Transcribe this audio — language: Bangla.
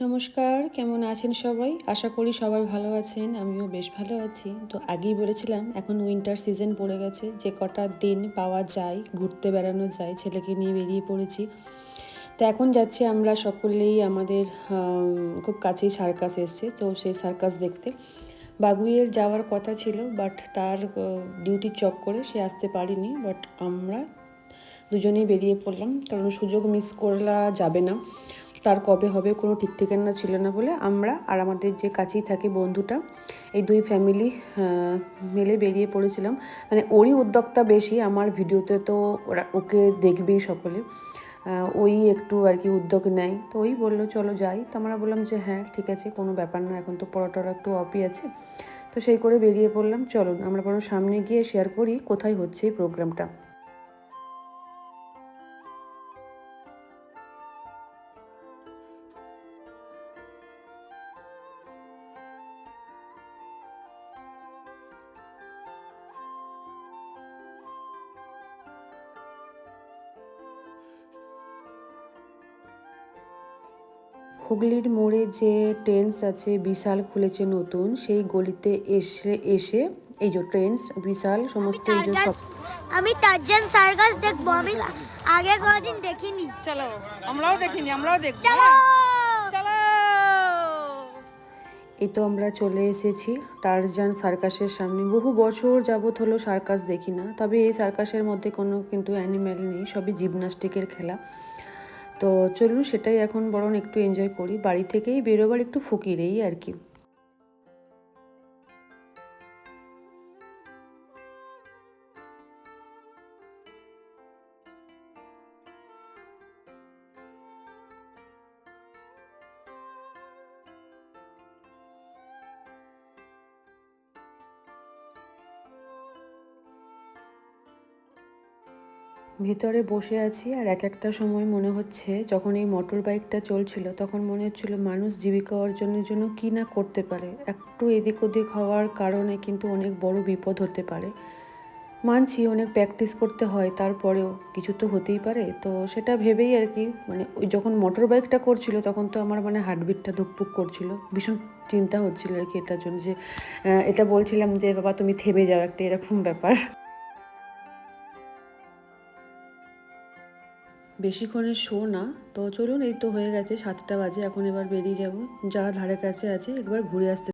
নমস্কার, কেমন আছেন সবাই? আশা করি সবাই ভালো আছেন। আমিও বেশ ভালো আছি। তো আগেই বলেছিলাম এখন উইন্টার সিজন পড়ে গেছে। যে কটা দিন পাওয়া যায়, ঘুরতে বেড়ানো যায়, ছেলেকে নিয়ে বেরিয়ে পড়েছি। তো এখন যাচ্ছি আমরা সকলেই আমাদের খুব কাছেই সার্কাস এসছে। তো সেই সার্কাস দেখতে। বাগুইয়ের যাওয়ার কথা ছিল, বাট তার ডিউটির চক্করে সে আসতে পারেনি। বাট আমরা দুজনেই বেরিয়ে পড়লাম, কারণ সুযোগ মিস করা যাবে না। তার কবে হবে কোনো ঠিক ঠিকানা ছিল না বলে আমরা আর আমাদের যে কাছেই থাকে বন্ধুটা, এই দুই ফ্যামিলি মিলে বেরিয়ে পড়েছিলাম। মানে ওরই উদ্যোক্তা বেশি, আমার ভিডিওতে তো ওকে দেখবেই সকলে। ওই একটু আর কি উদ্যোগ নেয়, তো ওই বললো চলো যাই। তো আমরা বললাম যে হ্যাঁ ঠিক আছে, কোনো ব্যাপার না, এখন তো পড়াটা একটু অফই আছে। তো সেই করে বেরিয়ে পড়লাম। চলুন আমরা বরং সামনে গিয়ে শেয়ার করি কোথায় হচ্ছে এই প্রোগ্রামটা। হুগলির মোড়ে যে ট্রেন্স আছে বিশাল খুলেছে নতুন, সেই গলিতে এসে এসে এই যে ট্রেন্স বিশাল সমস্ত এই যে সব। আমি টারজান সার্কাস দেখবো, আমি আগে কোনদিন দেখিনি। চলো আমরাও দেখিনি, আমরাও দেখবো। চলো চলো এই তো আমরা চলে এসেছি টারজান সার্কাসের সামনে। বহু বছর যাবৎ হলো সার্কাস দেখি না, তবে এই সার্কাসের মধ্যে কোনো কিন্তু অ্যানিম্যাল নেই, সবই জিমনাস্টিকের খেলা। তো চলুন সেটাই এখন বরং একটু এনজয় করি। বাড়ি থেকেই বেরোবার একটু ফকিরেই আর কি। ভিতরে বসে আছি আর এক একটা সময় মনে হচ্ছে, যখন এই মোটর বাইকটা চলছিল তখন মনে হচ্ছিল মানুষ জীবিকা অর্জনের জন্য কী না করতে পারে। একটু এদিক ওদিক হওয়ার কারণে কিন্তু অনেক বড় বিপদ হতে পারে। মানছি অনেক প্র্যাকটিস করতে হয়, তারপরেও কিছু তো হতেই পারে। তো সেটা ভেবেই আর কি, মানে ওই যখন মোটর বাইকটা করছিল তখন তো আমার মানে হার্টবিটটা ধুকপুক করছিল, ভীষণ চিন্তা হচ্ছিল আর কি এটার জন্য, যে এটা বলছিলাম যে বাবা তুমি থেমে যাও, একটা এরকম ব্যাপার। বেশিক্ষণের শো না। তো চলুন, এই তো হয়ে গেছে 7টা বাজে, এখন এবার বেরিয়ে যাব। যারা ধারে কাছে আছে একবার ঘুরে আসতে